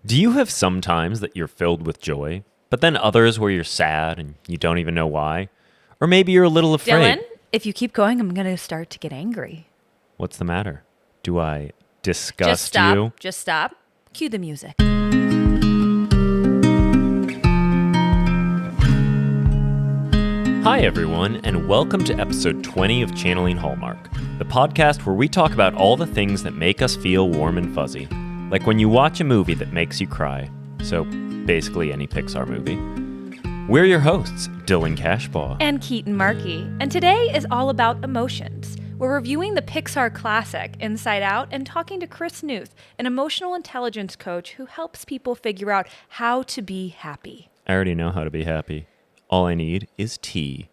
Do you have some times that you're filled with joy, but then others where you're sad and you don't even know why? Or maybe you're a little afraid. Dylan, if you keep going, I'm going to start to get angry. What's the matter? Do I disgust Just stop. you? Just stop. Cue the music. Hi, everyone, and welcome to episode 20 of Channeling Hallmark, the podcast where we talk about all the things that make us feel warm and fuzzy, like when you watch a movie that makes you cry. So, basically any Pixar movie. We're your hosts, Dylan Cashbaugh. And Keetin Markey. And today is all about emotions. We're reviewing the Pixar classic, Inside Out, and talking to Chris Newth, an emotional intelligence coach who helps people figure out how to be happy. I already know how to be happy. All I need is tea.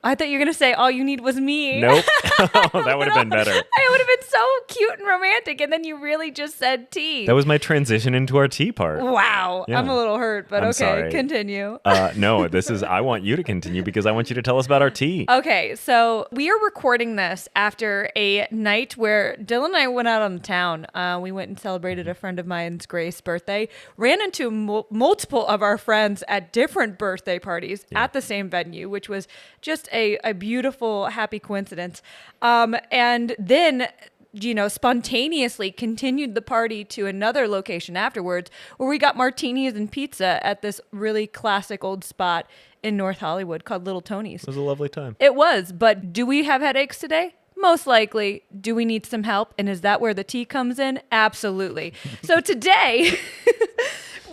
I thought you were going to say all you need was me. Nope. That would have been better. I would have been so cute and romantic, and then you really just said tea. That was my transition into our tea part. Wow. Yeah. I'm a little hurt, but I'm okay, sorry. continue. No, I want you to continue because I want you to tell us about our tea. Okay, so we are recording this after a night where Dylan and I went out on the town. We went and celebrated a friend of mine's Grace's birthday, ran into multiple of our friends at different birthday parties at the same venue, which was just a beautiful, happy coincidence. And then, spontaneously continued the party to another location afterwards where we got martinis and pizza at this really classic old spot in North Hollywood called Little Tony's. It was a lovely time. It was, but do we have headaches today? Most likely. Do we need some help? And is that where the tea comes in? Absolutely. So today,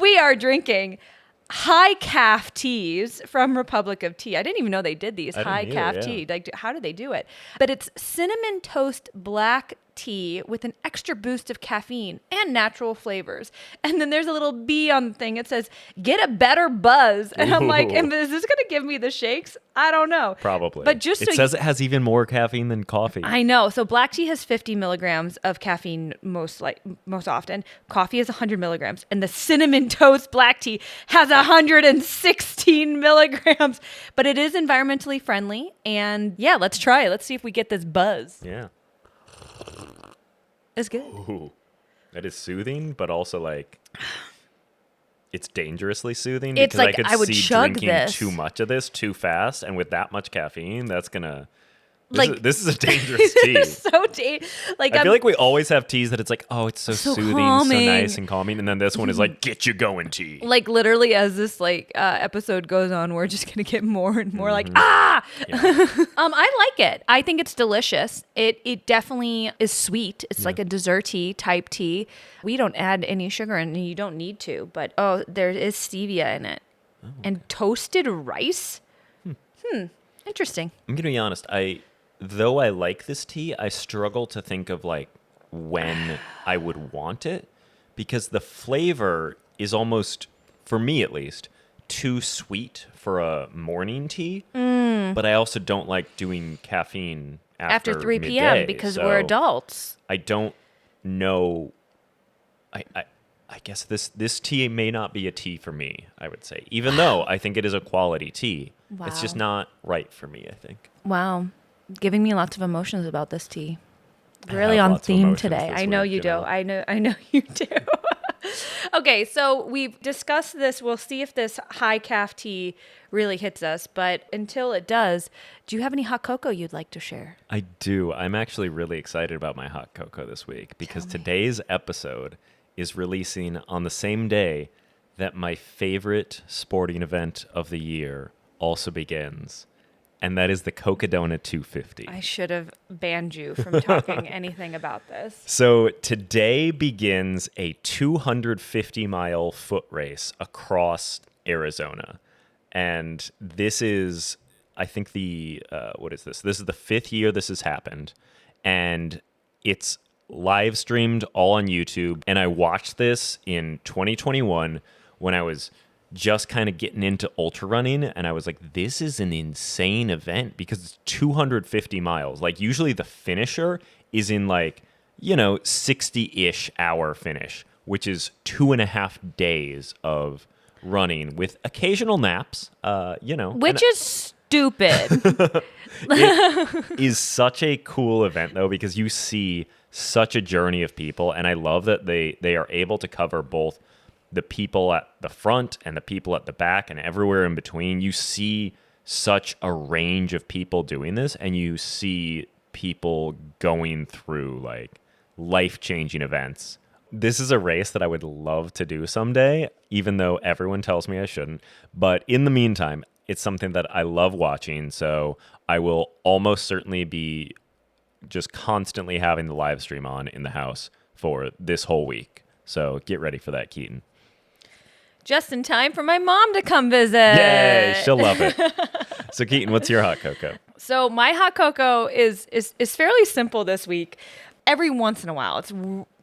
we are drinking high calf teas from Republic of Tea. I didn't even know they did these high calf tea. Like, how do they do it? But it's cinnamon toast black tea with an extra boost of caffeine and natural flavors. And then there's a little B on the thing. It says, get a better buzz. And I'm like, is this going to give me the shakes? I don't know. Probably. But just it says it has even more caffeine than coffee. I know. So black tea has 50 milligrams of caffeine most often. Coffee is 100 milligrams. And the cinnamon toast black tea has 116 milligrams. But it is environmentally friendly. And yeah, let's try it. Let's see if we get this buzz. Yeah. It's good. Ooh, that is soothing, but also like it's dangerously soothing It's because like I could I would see chug drinking this. too much of this too fast, and with that much caffeine, that's gonna. This is a dangerous tea. I feel like we always have teas that it's like, oh, it's so soothing, calming. so nice and calming, and then this one is like, get you going tea. Like literally, as this episode goes on, we're just gonna get more and more like ah. Yeah. I like it. I think it's delicious. It definitely is sweet. It's like a desserty type tea. We don't add any sugar in, and you don't need to. But there is stevia in it, and toasted rice. Interesting. I'm gonna be honest. Though I like this tea, I struggle to think of like when I would want it because the flavor is almost, for me at least, too sweet for a morning tea. But I also don't like doing caffeine after 3 midday, p.m. because so we're adults. I don't know. I guess this tea may not be a tea for me, I would say, even though I think it is a quality tea. Wow. It's just not right for me, I think. Wow. Giving me lots of emotions about this tea. I Really have on lots of theme emotions today. this I know week, you do. I know you do. Okay, so we've discussed this. We'll see if this high calf tea really hits us. But until it does, do you have any hot cocoa you'd like to share? I do. I'm actually really excited about my hot cocoa this week because today's episode is releasing on the same day that my favorite sporting event of the year also begins. And that is the Cocodona 250. I should have banned you from talking anything about this. So today begins a 250-mile foot race across Arizona. And this is, I think what is this? This is the 5th year this has happened. And it's live streamed all on YouTube. And I watched this in 2021 when I was just kind of getting into ultra running, and I was like, this is an insane event because it's 250 miles. Like, usually the finisher is in 60-ish hour finish, which is 2.5 days of running with occasional naps, Which is stupid. It is such a cool event, though, because you see such a journey of people, and I love that they are able to cover both the people at the front and the people at the back and everywhere in between. You see such a range of people doing this, and you see people going through like life-changing events. This is a race that I would love to do someday, even though everyone tells me I shouldn't. But in the meantime, it's something that I love watching, so I will almost certainly be just constantly having the live stream on in the house for this whole week. So get ready for that, Keetin. Just in time for my mom to come visit. Yay, she'll love it. So Keetin, what's your hot cocoa? So my hot cocoa is fairly simple this week. Every once in a while, it's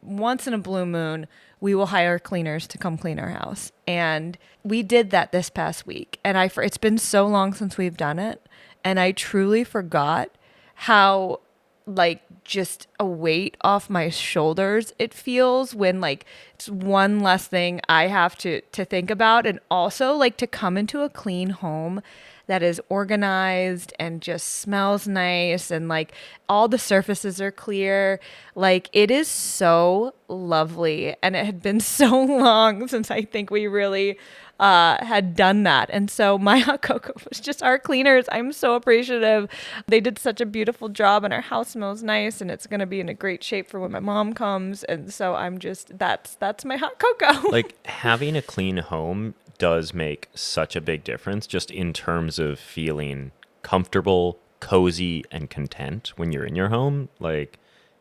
once in a blue moon, we will hire cleaners to come clean our house. And we did that this past week. And it's been so long since we've done it. And I truly forgot how like just a weight off my shoulders it feels when like it's one less thing I have to think about, and also like to come into a clean home that is organized and just smells nice and like all the surfaces are clear. Like it is so lovely, and it had been so long since I think we really had done that. And so my hot cocoa was just our cleaners. I'm so appreciative. They did such a beautiful job, and our house smells nice, and it's going to be in a great shape for when my mom comes. And so I'm just, that's my hot cocoa. Like having a clean home does make such a big difference just in terms of feeling comfortable, cozy, and content when you're in your home. Like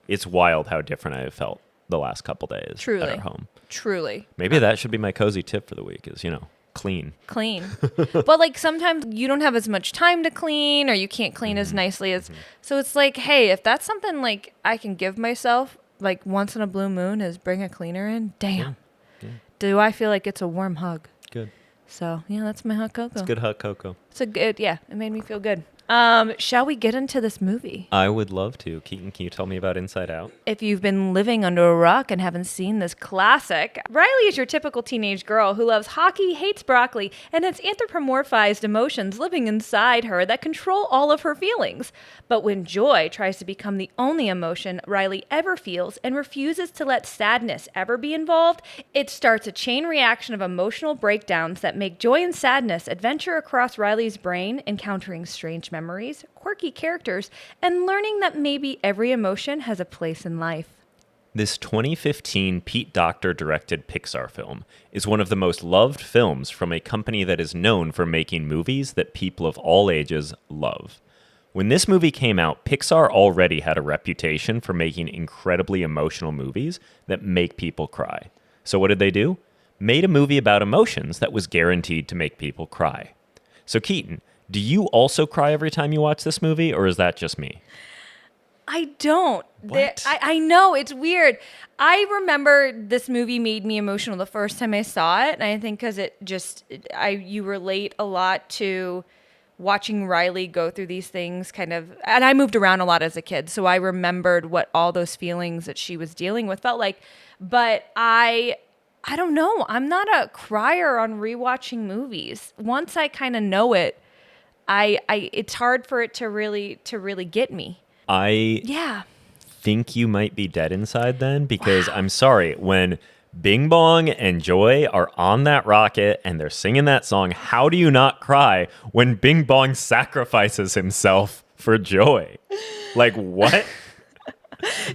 it's wild how different I have felt the last couple days Truly. at our home. Truly. Maybe that should be my cozy tip for the week is, clean. But like sometimes you don't have as much time to clean, or you can't clean as nicely as, so it's like, hey, if that's something like I can give myself like once in a blue moon is bring a cleaner in, damn. Yeah. Do I feel like it's a warm hug? Good. So yeah, that's my hot cocoa. It's good hot cocoa. It's a good, yeah, it made me feel good. Shall we get into this movie? I would love to. Keetin, can you tell me about Inside Out? If you've been living under a rock and haven't seen this classic, Riley is your typical teenage girl who loves hockey, hates broccoli, and has anthropomorphized emotions living inside her that control all of her feelings. But when joy tries to become the only emotion Riley ever feels and refuses to let sadness ever be involved, it starts a chain reaction of emotional breakdowns that make joy and sadness adventure across Riley's brain, encountering strange memories, quirky characters, and learning that maybe every emotion has a place in life. This 2015 Pete Docter directed Pixar film is one of the most loved films from a company that is known for making movies that people of all ages love. When this movie came out, Pixar already had a reputation for making incredibly emotional movies that make people cry. So what did they do? Made a movie about emotions that was guaranteed to make people cry. So Keetin, do you also cry every time you watch this movie, or is that just me? I don't. What? I know, it's weird. I remember this movie made me emotional the first time I saw it, and I think because you relate a lot to watching Riley go through these things kind of, and I moved around a lot as a kid, so I remembered what all those feelings that she was dealing with felt like. But I don't know. I'm not a crier on rewatching movies. Once I kind of know it, it's hard for it to really get me. I think you might be dead inside then, because I'm sorry, when Bing Bong and Joy are on that rocket and they're singing that song, how do you not cry when Bing Bong sacrifices himself for Joy? Like, what?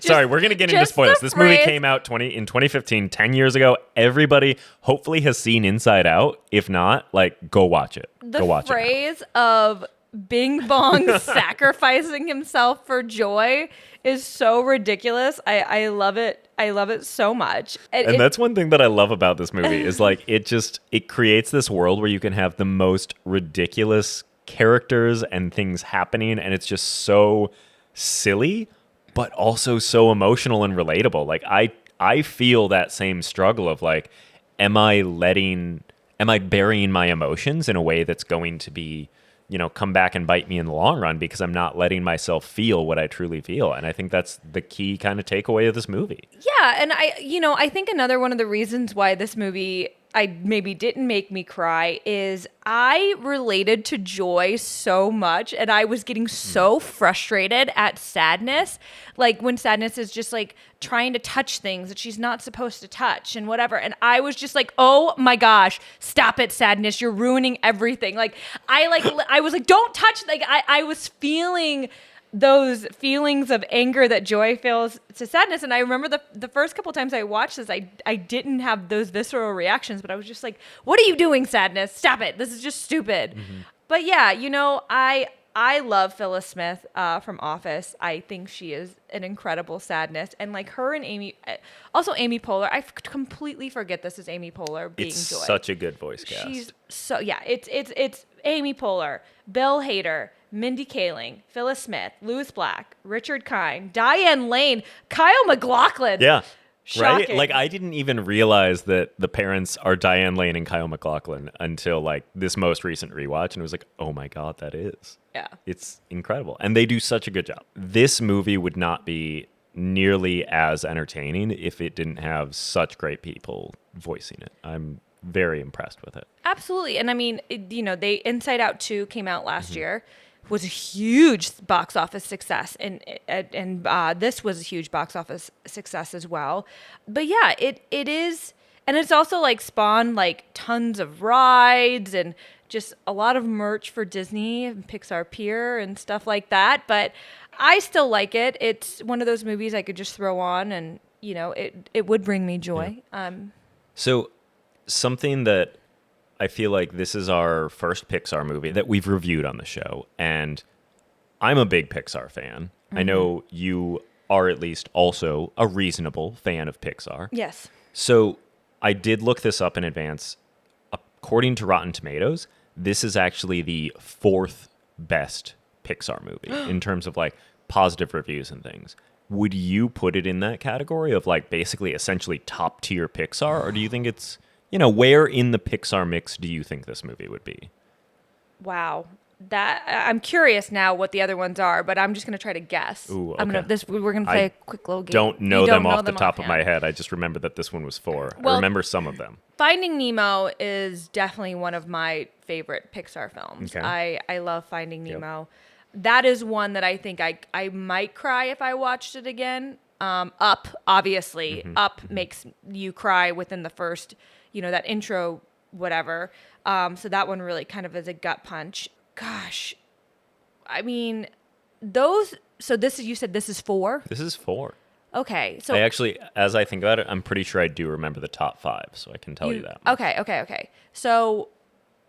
Sorry, we're going to get into spoilers. This movie came out in 2015, 10 years ago. Everybody hopefully has seen Inside Out. If not, like, go watch it. Go watch it. The phrase of Bing Bong sacrificing himself for Joy is so ridiculous. I love it. I love it so much. And that's one thing that I love about this movie is like it creates this world where you can have the most ridiculous characters and things happening, and it's just so silly, but also so emotional and relatable. Like I feel that same struggle of like, am I burying my emotions in a way that's going to be, come back and bite me in the long run because I'm not letting myself feel what I truly feel. And I think that's the key kind of takeaway of this movie. Yeah. And I think another one of the reasons why this movie I maybe didn't make me cry is I related to joy so much, and I was getting so frustrated at sadness. Like when sadness is just like trying to touch things that she's not supposed to touch and whatever. And I was just like, oh my gosh, stop it, sadness. You're ruining everything. I was like, don't touch. Like I was feeling those feelings of anger that joy feels to sadness. And I remember the first couple times I watched this, I didn't have those visceral reactions, but I was just like, what are you doing, sadness? Stop it. This is just stupid. Mm-hmm. But yeah, I love Phyllis Smith from Office. I think she is an incredible sadness. And like her and Amy, also Amy Poehler, I completely forget this is Amy Poehler being it's Joy. Such a good voice cast. She's so, yeah, it's Amy Poehler, Bill Hader, Mindy Kaling, Phyllis Smith, Louis Black, Richard Kind, Diane Lane, Kyle MacLachlan. Yeah. Shocking. Right? Like, I didn't even realize that the parents are Diane Lane and Kyle MacLachlan until, like, this most recent rewatch. And it was like, oh, my God, that is. Yeah. It's incredible. And they do such a good job. This movie would not be nearly as entertaining if it didn't have such great people voicing it. I'm very impressed with it. Absolutely. And I mean, they Inside Out 2 came out last year. Was a huge box office success, and this was a huge box office success as well. But yeah, it is, and it's also like spawned like tons of rides and just a lot of merch for Disney and Pixar Pier and stuff like that. But I still like it. It's one of those movies I could just throw on, and it would bring me joy. Yeah. So something that I feel like this is our first Pixar movie that we've reviewed on the show, and I'm a big Pixar fan. Mm-hmm. I know you are at least also a reasonable fan of Pixar. Yes. So I did look this up in advance. According to Rotten Tomatoes, this is actually the 4th best Pixar movie in terms of like positive reviews and things. Would you put it in that category of like basically essentially top tier Pixar, or do you think it's where in the Pixar mix do you think this movie would be? Wow. I'm curious now what the other ones are, but I'm just going to try to guess. Ooh, okay. We're going to play a quick little game. Don't know them off the top of my head. I just remember that this one was 4. Well, I remember some of them. Finding Nemo is definitely one of my favorite Pixar films. Okay. I love Finding Nemo. Yep. That is one that I think I might cry if I watched it again. Up, obviously. Mm-hmm. Up makes you cry within the first, that intro, whatever. So that one really kind of is a gut punch. Gosh, I mean, so you said this is 4? This is 4. Okay. So I actually, as I think about it, I'm pretty sure I do remember the top 5, so I can tell you that. Okay. So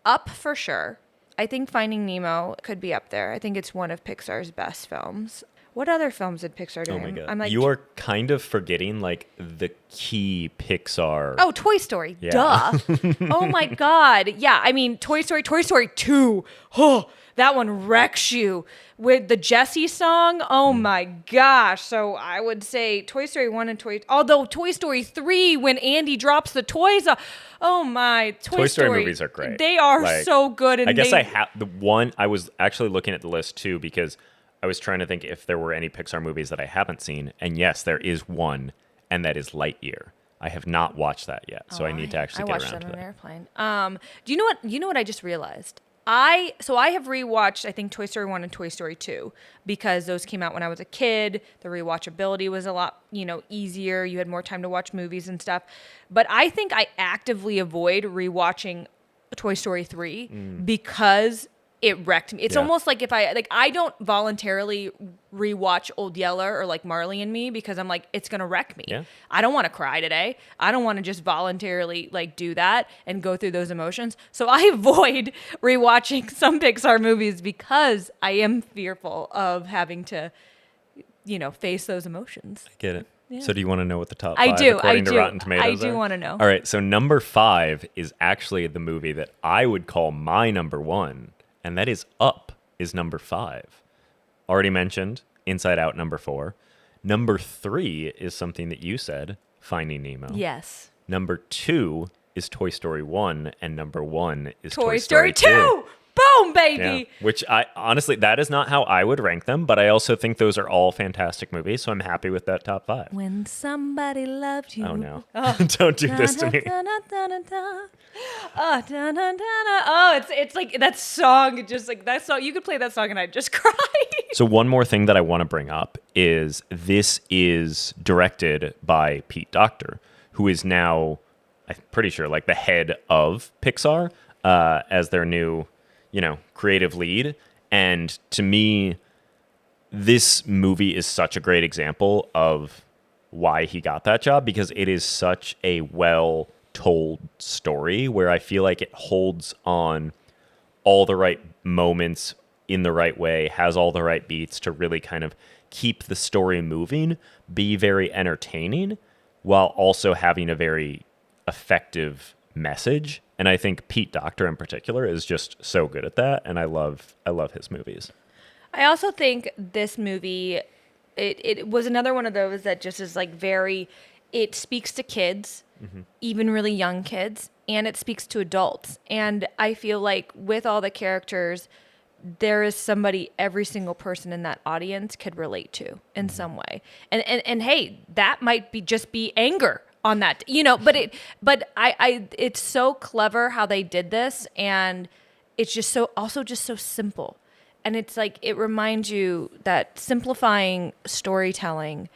Up for sure. I think Finding Nemo could be up there. I think it's one of Pixar's best films. What other films did Pixar do? Oh my God. You are kind of forgetting like the key Pixar. Oh, Toy Story. Yeah. Duh. Oh my God. Yeah. I mean, Toy Story 2. Oh, that one wrecks you with the Jessie song. Oh my gosh. So I would say Toy Story 1 and although Toy Story 3, when Andy drops the toys. Oh my. Toy Story movies are great. They are so good. And I guess I have the one. I was actually looking at the list too, because I was trying to think if there were any Pixar movies that I haven't seen, and yes, there is one, and that is Lightyear. I have not watched that yet, so I need to actually get around to that. I watched it on an airplane. Do you know what? You know what I just realized? I have rewatched, I think, Toy Story 1 and Toy Story 2 because those came out when I was a kid. The rewatchability was a lot, easier. You had more time to watch movies and stuff. But I think I actively avoid rewatching Toy Story 3 because it wrecked me. It's almost like if I don't voluntarily rewatch Old Yeller or like Marley and Me because I'm like, it's going to wreck me. Yeah. I don't want to cry today. I don't want to just voluntarily like do that and go through those emotions. So I avoid rewatching some Pixar movies because I am fearful of having to, face those emotions. I get it. Yeah. So do you want to know what the top 5 according to Rotten Tomatoes I do want to know. All right. So number 5 is actually the movie that I would call my number 1. And that is Up is number 5. Already mentioned, Inside Out, number 4. Number 3 is something that you said, Finding Nemo. Yes. Number 2 is Toy Story 1, and number 1 is Toy Story 2. Boom, baby. Yeah. Which I honestly, that is not how I would rank them, but I also think those are all fantastic movies, so I'm happy with that top 5. When somebody loved you. Oh no. Don't do this to me. It's like that song, just like that song. You could play that song and I'd just cry. So one more thing that I want to bring up is this is directed by Pete Docter, who is now, I'm pretty sure, like the head of Pixar as their new, creative lead. And to me, this movie is such a great example of why he got that job, because it is such a well-told story where I feel like it holds on all the right moments in the right way, has all the right beats to really kind of keep the story moving, be very entertaining, while also having a very effective message. And I think Pete Docter in particular is just so good at that, and I love his movies. I also think this movie, it was another one of those that just is like it speaks to kids, even really young kids, and it speaks to adults. And I feel like with all the characters, there is somebody every single person in that audience could relate to in some way. And hey, that might just be anger on that, but it's so clever how they did this, and it's just so simple. And it's like, it reminds you that simplifying storytelling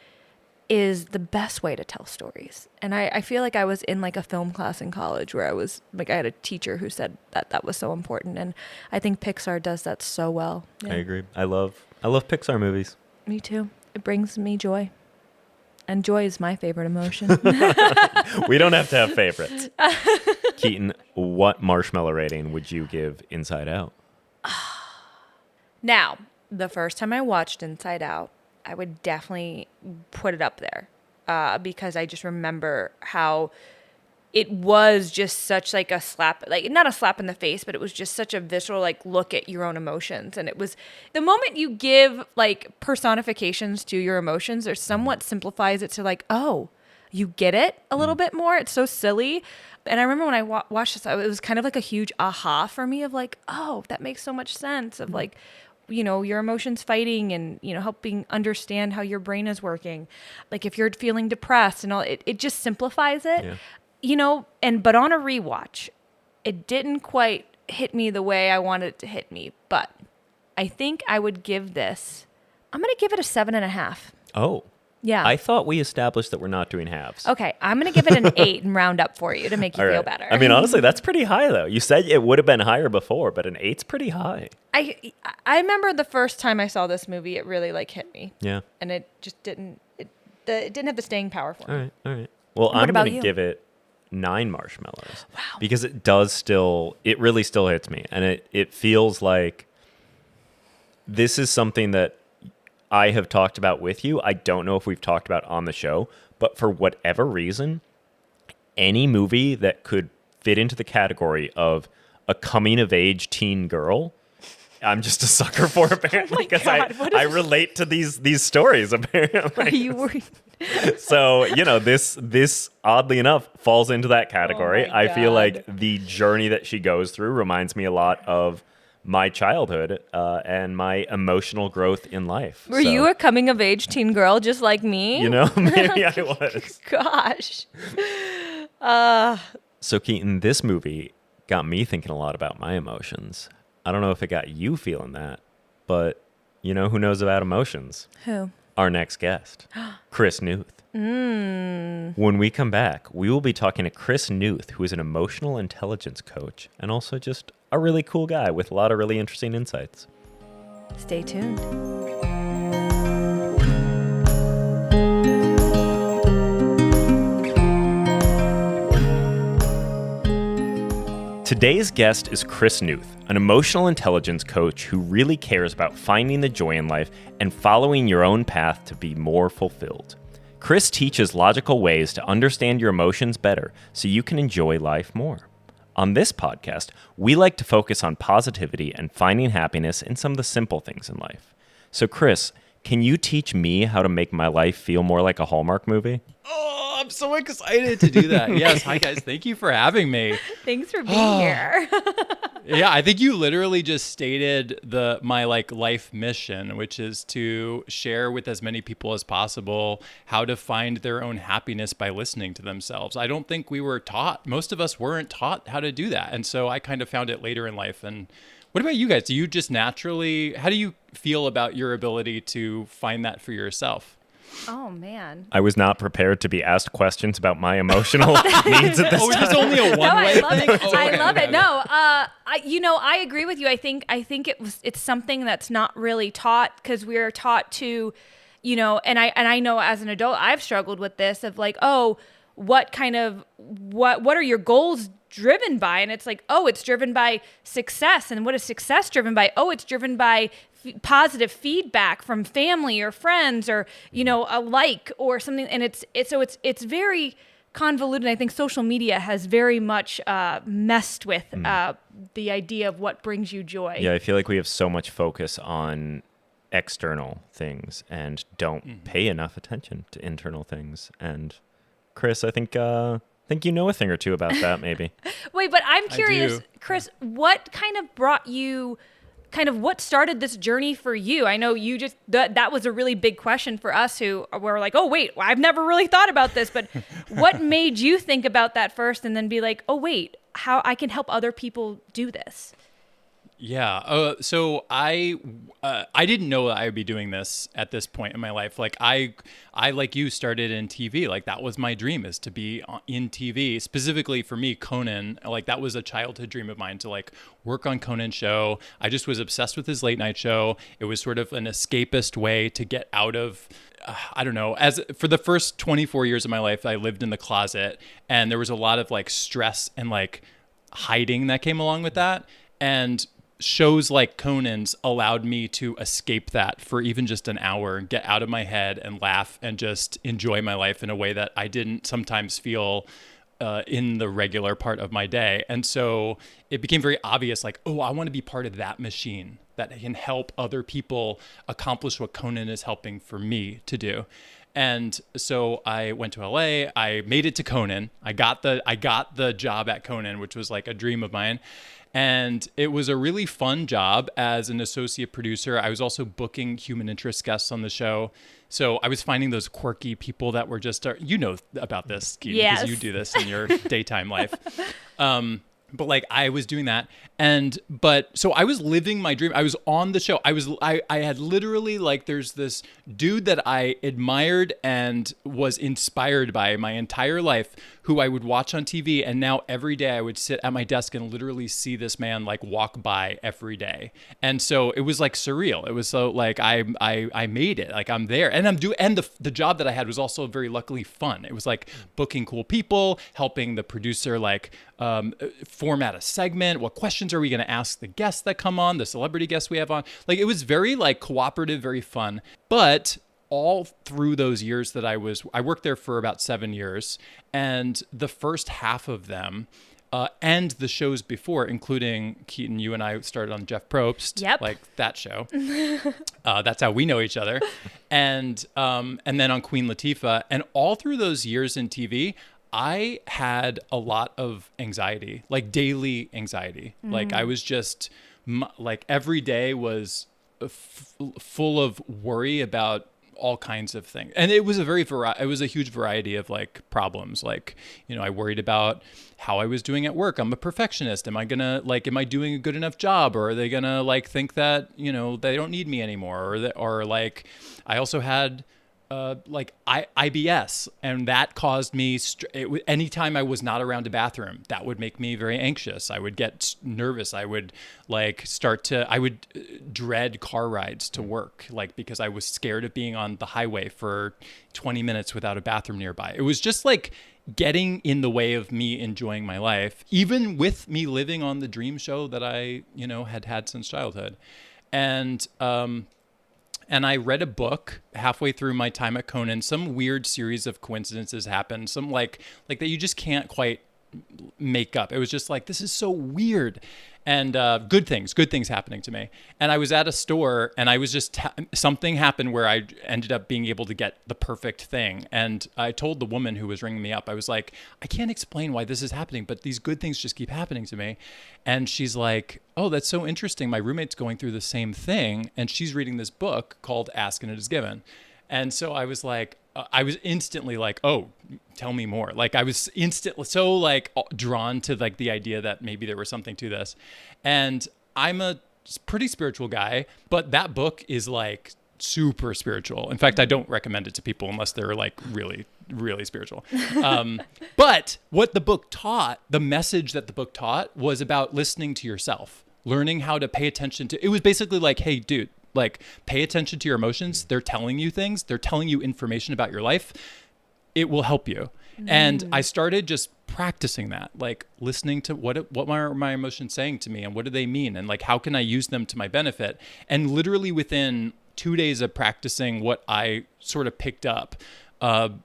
is the best way to tell stories. And I feel like I was in like a film class in college where I had a teacher who said that was so important. And I think Pixar does that so well. Yeah. I agree. I love Pixar movies. Me too. It brings me joy. And joy is my favorite emotion. We don't have to have favorites. Keetin, what marshmallow rating would you give Inside Out? Now, the first time I watched Inside Out, I would definitely put it up there because I just remember how it was just such like a slap, like not a slap in the face, but it was just such a visceral like look at your own emotions. And it was the moment you give like personifications to your emotions, or somewhat simplifies it to like, oh, you get it a little bit more. It's so silly. And I remember when I watched this, it was kind of like a huge aha for me of like, oh, that makes so much sense of like, your emotions fighting and, helping understand how your brain is working. Like if you're feeling depressed and all, it just simplifies it. Yeah. But on a rewatch, it didn't quite hit me the way I wanted it to hit me. But I think I would give this, I'm going to give it a 7.5. Oh. Yeah. I thought we established that we're not doing halves. Okay. I'm going to give it an 8 and round up for you to make you feel better. I mean, honestly, that's pretty high, though. You said it would have been higher before, but an 8's pretty high. I remember the first time I saw this movie, it really like hit me. Yeah. And it just didn't, it didn't have the staying power for me. All right. Well, I'm going to give it 9 marshmallows. Wow. Because it really still hits me. And it feels like this is something that I have talked about with you. I don't know if we've talked about on the show, but for whatever reason, any movie that could fit into the category of a coming-of-age teen girl, I'm just a sucker for, apparently, because I relate to these stories, apparently. Are you worried? So, this oddly enough falls into that category. I feel like the journey that she goes through reminds me a lot of my childhood and my emotional growth in life. Were you a coming-of-age teen girl just like me? Maybe I was. Gosh. So, Keetin, this movie got me thinking a lot about my emotions. I don't know if it got you feeling that, but who knows about emotions? Who? Our next guest, Chris Newth. When we come back, we will be talking to Chris Newth, who is an emotional intelligence coach and also just a really cool guy with a lot of really interesting insights. Stay tuned. Today's guest is Chris Newth, an emotional intelligence coach who really cares about finding the joy in life and following your own path to be more fulfilled. Chris teaches logical ways to understand your emotions better so you can enjoy life more. On this podcast, we like to focus on positivity and finding happiness in some of the simple things in life. So, Chris, can you teach me how to make my life feel more like a Hallmark movie? Oh, I'm so excited to do that. Yes. Hi, guys. Thank you for having me. Thanks for being here. Yeah, I think you literally just stated my like life mission, which is to share with as many people as possible how to find their own happiness by listening to themselves. I don't think we were taught, most of us weren't taught how to do that. And so I kind of found it later in life. And what about you guys? Do you just naturally, how do you feel about your ability to find that for yourself? Oh, man. I was not prepared to be asked questions about my emotional needs at this Oh, time. it's only a one-way thing? Oh, I okay, love okay, it. No, I agree with you. I think it's something that's not really taught because we're taught to, and I know as an adult I've struggled with this of like, oh, what are your goals driven by? And it's like, oh, it's driven by success. And what is success driven by? Oh, it's driven by positive feedback from family or friends or, a like or something. And it's very convoluted. I think social media has very much messed with the idea of what brings you joy. Yeah, I feel like we have so much focus on external things and don't pay enough attention to internal things. And Chris, I think you know a thing or two about that, maybe. Wait, but I'm curious, do. Chris, what kind of brought you, what started this journey for you? I know you just, that was a really big question for us who were like, oh, wait, I've never really thought about this. But what made you think about that first and then be like, oh, wait, how I can help other people do this? Yeah. So I didn't know that I would be doing this at this point in my life. Like I like you started in TV. Like that was my dream, is to be in TV. Specifically for me, Conan. Like that was a childhood dream of mine, to like work on Conan's show. I just was obsessed with his late night show. It was sort of an escapist way to get out of. I don't know. As for the first 24 years of my life, I lived in the closet, and there was a lot of like stress and like hiding that came along with that. And shows like Conan's allowed me to escape that for even just an hour and get out of my head and laugh and just enjoy my life in a way that I didn't sometimes feel in the regular part of my day. And so it became very obvious, like, oh, I want to be part of that machine that can help other people accomplish what Conan is helping for me to do. And so I went to LA. I made it to Conan. I got the job at Conan, which was like a dream of mine. And it was a really fun job as an associate producer. I was also booking human interest guests on the show. So I was finding those quirky people that were just, you know about this, Keetin, yes, because you do this in your daytime life. But like I was doing that. But so I was living my dream. I was on the show. I had literally like, there's this dude that I admired and was inspired by my entire life, who I would watch on TV. And now every day I would sit at my desk and literally see this man like walk by every day. And so it was like surreal. It was so like, I made it, like I'm there and the job that I had was also very luckily fun. It was like booking cool people, helping the producer, like, format a segment. What questions are we going to ask the guests that come on, the celebrity guests we have on? Like, it was very like cooperative, very fun. But all through those years that I worked there for about 7 years, and the first half of them, and the shows before, including Keetin, you and I started on Jeff Probst, yep, like that show. That's how we know each other. And then on Queen Latifah, and all through those years in TV, I had a lot of anxiety, like daily anxiety. Like I was just like every day was full of worry about all kinds of things. And it was a huge variety of like problems. Like, you know, I worried about how I was doing at work. I'm a perfectionist. Am I doing a good enough job? Or are they going to like think that, you know, they don't need me anymore? Or like, I also had IBS, and that caused me anytime I was not around a bathroom, that would make me very anxious. I would get nervous. I would dread car rides to work, like, because I was scared of being on the highway for 20 minutes without a bathroom nearby. It was just like getting in the way of me enjoying my life, even with me living on the dream show that I, you know, had since childhood. And I read a book halfway through my time at Conan. Some weird series of coincidences happened. Some like that you just can't quite make up. It was just like, this is so weird. And good things happening to me. And I was at a store, and I was just something happened where I ended up being able to get the perfect thing. And I told the woman who was ringing me up, I was like, I can't explain why this is happening, but these good things just keep happening to me. And she's like, oh, that's so interesting. My roommate's going through the same thing, and she's reading this book called Ask and It Is Given. And so I was like, I was instantly like, oh, tell me more. Like I was instantly so like drawn to like the idea that maybe there was something to this. And I'm a pretty spiritual guy, but that book is like super spiritual. In fact, I don't recommend it to people unless they're like really, really spiritual. But what the book taught, the message that the book taught was about listening to yourself, learning how to pay attention to, it was basically like, hey, dude, like pay attention to your emotions. They're telling you things. They're telling you information about your life. It will help you. And I started just practicing that, like listening to what are my emotions saying to me, and what do they mean? And like, how can I use them to my benefit? And literally within 2 days of practicing what I sort of picked up,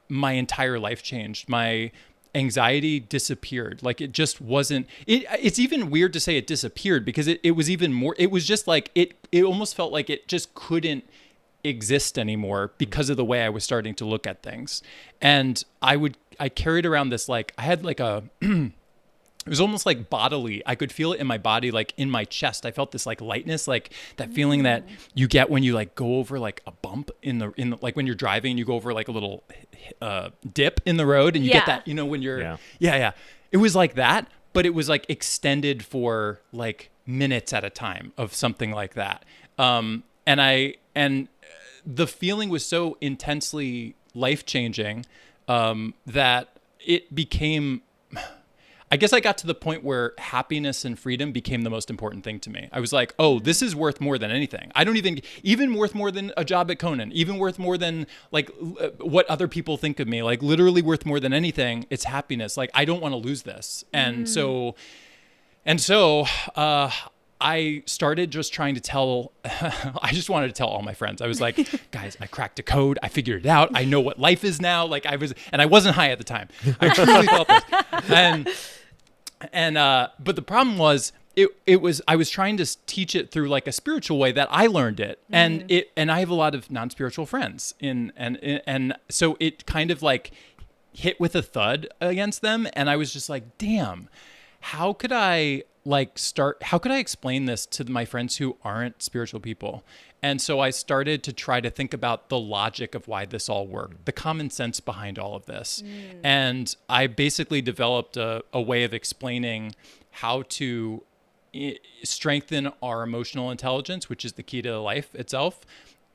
my entire life changed. My anxiety disappeared. Like it just wasn't, it's even weird to say it disappeared, because it was even more, it was just like, it almost felt like it just couldn't exist anymore because of the way I was starting to look at things. And I carried around this, like, I had like a, it was almost like bodily. I could feel it in my body, like in my chest. I felt this like lightness, like that feeling that you get when you like go over like a bump in the like when you're driving and you go over like a little dip in the road, and you get that, you know, when you're, yeah. It was like that, but it was like extended for like minutes at a time of something like that. And the feeling was so intensely life-changing that it became, I guess I got to the point where happiness and freedom became the most important thing to me. I was like, oh, this is worth more than anything. I don't even worth more than a job at Conan, even worth more than like what other people think of me, like literally worth more than anything. It's happiness. Like, I don't want to lose this. And so I started just trying to tell, I just wanted to tell all my friends. I was like, guys, I cracked a code. I figured it out. I know what life is now. Like I wasn't high at the time. I truly felt this. But the problem was, I was trying to teach it through like a spiritual way that I learned it. And I have a lot of non-spiritual friends and so it kind of like hit with a thud against them. And I was just like, damn, how could I explain this to my friends who aren't spiritual people? And so I started to try to think about the logic of why this all worked, the common sense behind all of this. And I basically developed a way of explaining how to strengthen our emotional intelligence, which is the key to life itself,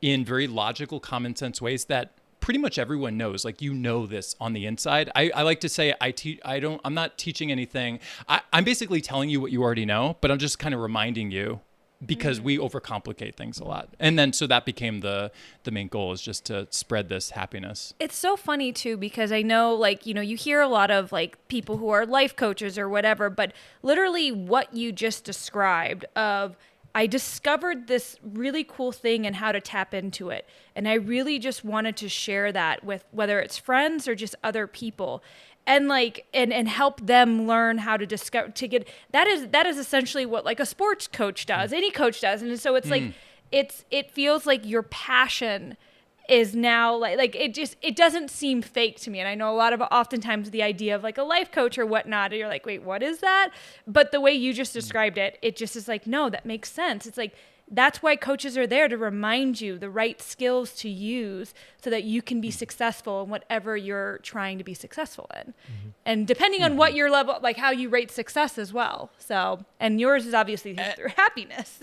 in very logical, common sense ways that pretty much everyone knows. Like, you know this on the inside. I like to say I'm not teaching anything. I'm basically telling you what you already know, but I'm just kind of reminding you, because we overcomplicate things a lot. And then so that became the main goal, is just to spread this happiness. It's so funny too, because I know, like, you know, you hear a lot of like people who are life coaches or whatever, but literally what you just described of, I discovered this really cool thing and how to tap into it. And I really just wanted to share that with whether it's friends or just other people, and like, and help them learn how to discover, to get, that is essentially what like a sports coach does, any coach does. And so it's like, it feels like your passion is now like it doesn't seem fake to me. And I know oftentimes the idea of like a life coach or whatnot, you're like, wait, what is that? But the way you just described it, it just is like, no, that makes sense. It's like, that's why coaches are there, to remind you the right skills to use so that you can be successful in whatever you're trying to be successful in. And depending on what your level, like how you rate success as well. So, and yours is obviously through happiness.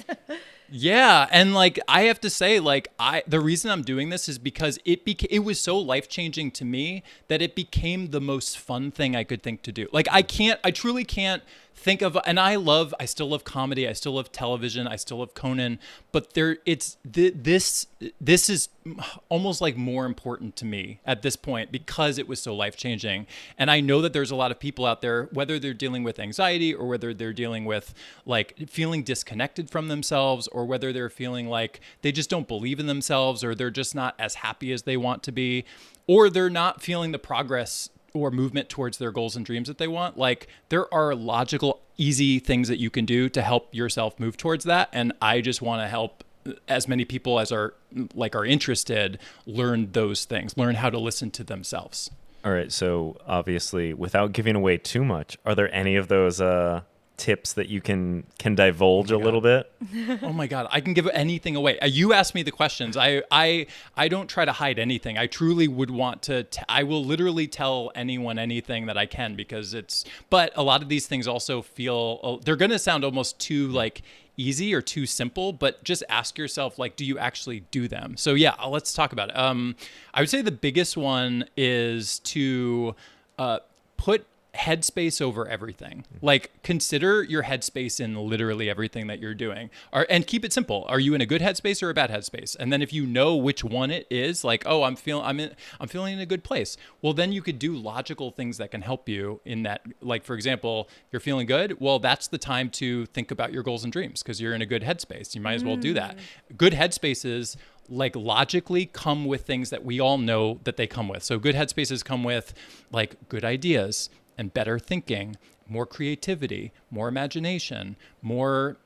Yeah, and like I have to say, like the reason I'm doing this is because it was so life-changing to me that it became the most fun thing I could think to do. Like I truly can't think of, and I still love comedy, I still love television, I still love Conan, but this is almost like more important to me at this point because it was so life-changing. And I know that there's a lot of people out there, whether they're dealing with anxiety or whether they're dealing with like feeling disconnected from themselves, or whether they're feeling like they just don't believe in themselves, or they're just not as happy as they want to be, or they're not feeling the progress or movement towards their goals and dreams that they want, like there are logical, easy things that you can do to help yourself move towards that. And I just want to help as many people as are interested learn those things, learn how to listen to themselves. All right. So obviously, without giving away too much, are there any of those tips that you can divulge a little bit? Oh my God, I can give anything away. You asked me the questions. I don't try to hide anything. I truly would want to, I will literally tell anyone anything that I can, because but a lot of these things also feel, they're going to sound almost too like easy or too simple, but just ask yourself, like, do you actually do them? So yeah, let's talk about it. I would say the biggest one is to put headspace over everything. Like, consider your headspace in literally everything that you're doing. And keep it simple. Are you in a good headspace or a bad headspace? And then if you know which one it is, like, oh, I'm feeling in a good place. Well, then you could do logical things that can help you in that. Like, for example, you're feeling good. Well, that's the time to think about your goals and dreams, because you're in a good headspace. You might as well do that. Good headspaces like logically come with things that we all know that they come with. So good headspaces come with like good ideas and better thinking, more creativity, more imagination, more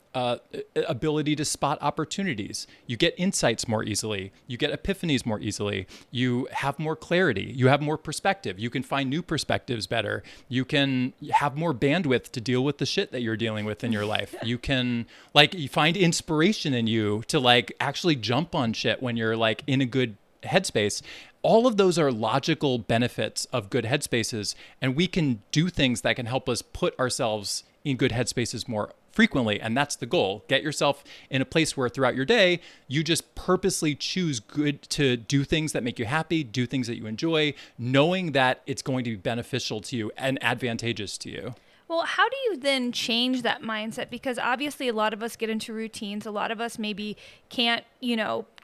ability to spot opportunities. You get insights more easily. You get epiphanies more easily. You have more clarity. You have more perspective. You can find new perspectives better. You can have more bandwidth to deal with the shit that you're dealing with in your life. You can you find inspiration in you to like actually jump on shit when you're like in a good headspace. All of those are logical benefits of good headspaces, and we can do things that can help us put ourselves in good headspaces more frequently. And that's the goal. Get yourself in a place where throughout your day, you just purposely choose to do things that make you happy, do things that you enjoy, knowing that it's going to be beneficial to you and advantageous to you. Well, how do you then change that mindset? Because obviously a lot of us get into routines. A lot of us maybe can't,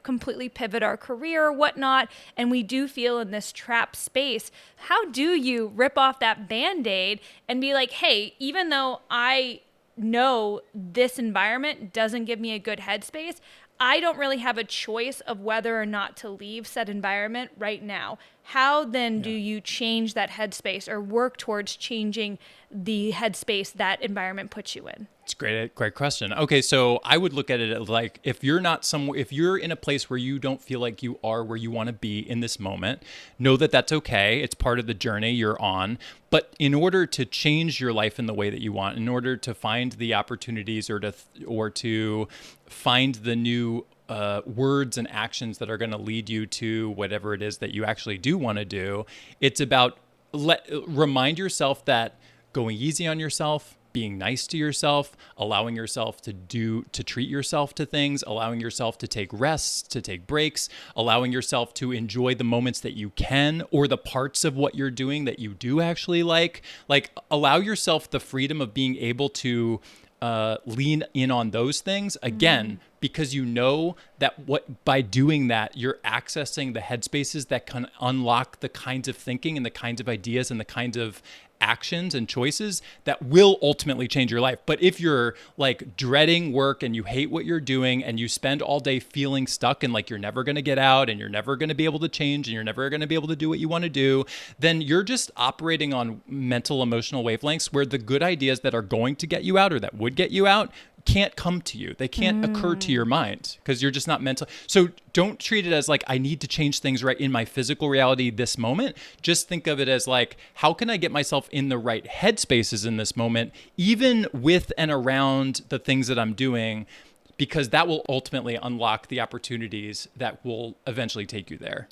completely pivot our career or whatnot. And we do feel in this trapped space. How do you rip off that Band-Aid and be like, hey, even though I know this environment doesn't give me a good headspace, I don't really have a choice of whether or not to leave said environment right now. How then do you change that headspace or work towards changing the headspace that environment puts you in? It's great question. Okay, so I would look at it like if you're in a place where you don't feel like you are where you want to be in this moment, know that that's okay. It's part of the journey you're on. But in order to change your life in the way that you want, in order to find the opportunities or to find the new words and actions that are going to lead you to whatever it is that you actually do want to do, it's about remind yourself that going easy on yourself, being nice to yourself, allowing yourself to treat yourself to things, allowing yourself to take rests, to take breaks, allowing yourself to enjoy the moments that you can or the parts of what you're doing that you do actually like allow yourself the freedom of being able to lean in on those things again, because you know that by doing that, you're accessing the headspaces that can unlock the kinds of thinking and the kinds of ideas and the kinds of actions and choices that will ultimately change your life. But if you're like dreading work and you hate what you're doing and you spend all day feeling stuck and like you're never going to get out and you're never going to be able to change and you're never going to be able to do what you want to do, then you're just operating on mental emotional wavelengths where the good ideas that are going to get you out or that would get you out can't come to you. They can't occur to your mind because you're just not mental. So don't treat it as like, I need to change things right in my physical reality this moment. Just think of it as like, how can I get myself in the right headspaces in this moment, even with and around the things that I'm doing, because that will ultimately unlock the opportunities that will eventually take you there.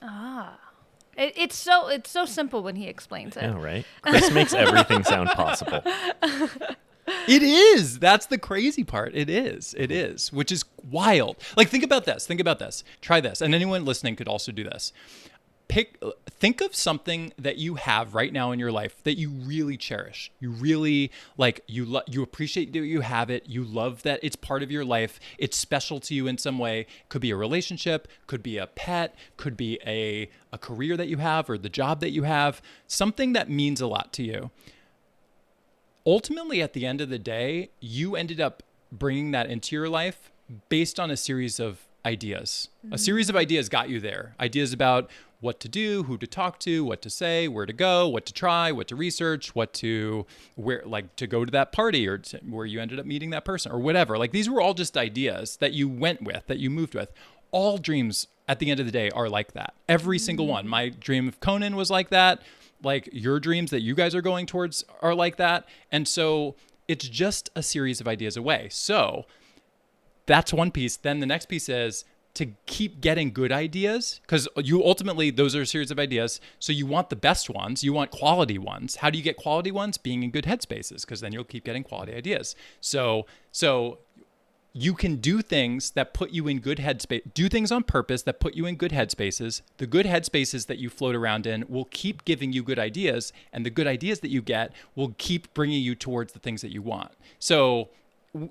It's so simple when he explains it. Yeah, right. Chris makes everything sound possible. It is. That's the crazy part. It is, which is wild. Like, think about this. Try this. And anyone listening could also do this. Think of something that you have right now in your life that you really cherish. You really like, you appreciate that you have it. You love that it's part of your life. It's special to you in some way. Could be a relationship, could be a pet, could be a career that you have or the job that you have, something that means a lot to you. Ultimately, at the end of the day, you ended up bringing that into your life based on a series of ideas. A series of ideas got you there. Ideas about what to do, who to talk to, what to say, where to go, what to try, what to research, where, like, to go to that party or where you ended up meeting that person or whatever. Like, these were all just ideas that you went with, that you moved with. All dreams at the end of the day are like that. Every single one. My dream of Conan was like that. Like, your dreams that you guys are going towards are like that. And so it's just a series of ideas away. So that's one piece. Then the next piece is to keep getting good ideas, because you ultimately, those are a series of ideas. So you want the best ones. You want quality ones. How do you get quality ones? Being in good headspaces, because then you'll keep getting quality ideas. So you can do things that put you in good headspace, do things on purpose that put you in good headspaces. The good headspaces that you float around in will keep giving you good ideas, and the good ideas that you get will keep bringing you towards the things that you want. So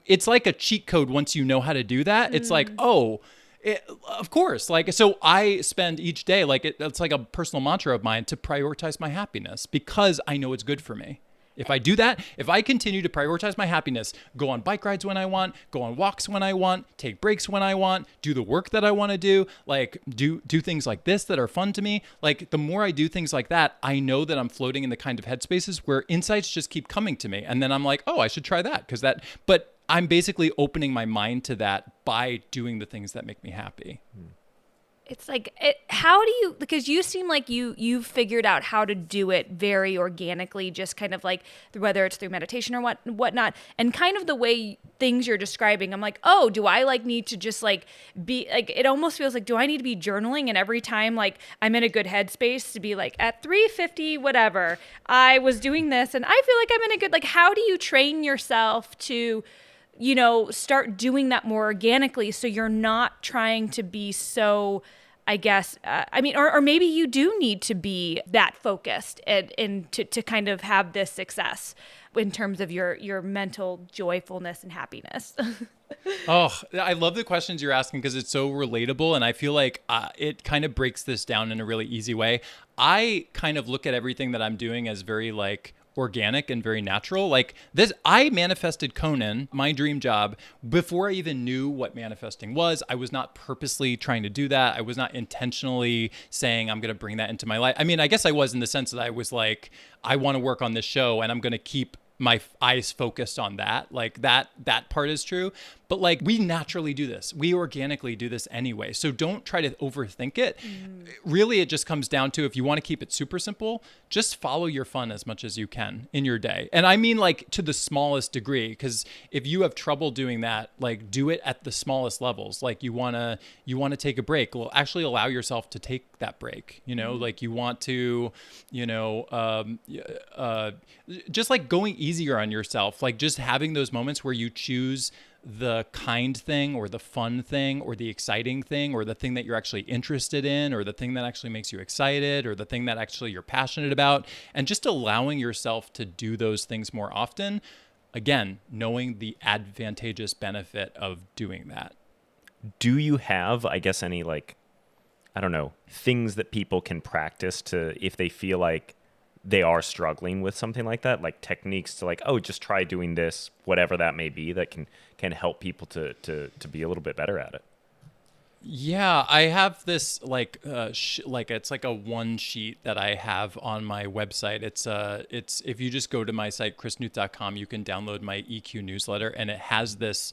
it's like a cheat code once you know how to do that. It's like, of course. Like, so I spend each day, like, it's like a personal mantra of mine to prioritize my happiness, because I know it's good for me. If I do that, if I continue to prioritize my happiness, go on bike rides when I want, go on walks when I want, take breaks when I want, do the work that I want to do, like do things like this that are fun to me. Like, the more I do things like that, I know that I'm floating in the kind of headspaces where insights just keep coming to me. And then I'm like, oh, I should try that, but I'm basically opening my mind to that by doing the things that make me happy. It's like, how do you, because you seem like you've figured out how to do it very organically, just kind of like, whether it's through meditation or whatnot, and kind of the way things you're describing, I'm like, oh, do I like need to just like be like, it almost feels like, do I need to be journaling? And every time like I'm in a good headspace to be like at 3:50, whatever, I was doing this and I feel like I'm in a good, like, how do you train yourself to, start doing that more organically, so you're not trying to be so, I guess, or maybe you do need to be that focused and to kind of have this success in terms of your mental joyfulness and happiness. Oh, I love the questions you're asking, because it's so relatable. And I feel like it kind of breaks this down in a really easy way. I kind of look at everything that I'm doing as very like organic and very natural. Like this, I manifested Conan, my dream job, before I even knew what manifesting was. I was not purposely trying to do that. I was not intentionally saying I'm going to bring that into my life. I mean, I guess I was, in the sense that I was like, I want to work on this show and I'm going to keep my eyes focused on that. Like that part is true. But like, we naturally do this. We organically do this anyway. So don't try to overthink it. Really, it just comes down to, if you want to keep it super simple, just follow your fun as much as you can in your day. And I mean, like, to the smallest degree, because if you have trouble doing that, like, do it at the smallest levels. Like, you want to take a break. Well, actually allow yourself to take that break. Like, you want to, just like going easier on yourself, like just having those moments where you choose the kind thing or the fun thing or the exciting thing or the thing that you're actually interested in or the thing that actually makes you excited or the thing that actually you're passionate about, and just allowing yourself to do those things more often. Again, knowing the advantageous benefit of doing that. Do you have, I guess, any things that people can practice to, if they feel like they are struggling with something like that, like techniques to like, oh, just try doing this, whatever that may be, that can help people to be a little bit better at it? Yeah, I have this it's like a one sheet that I have on my website. It's if you just go to my site, chrisnewth.com, you can download my EQ newsletter, and it has this.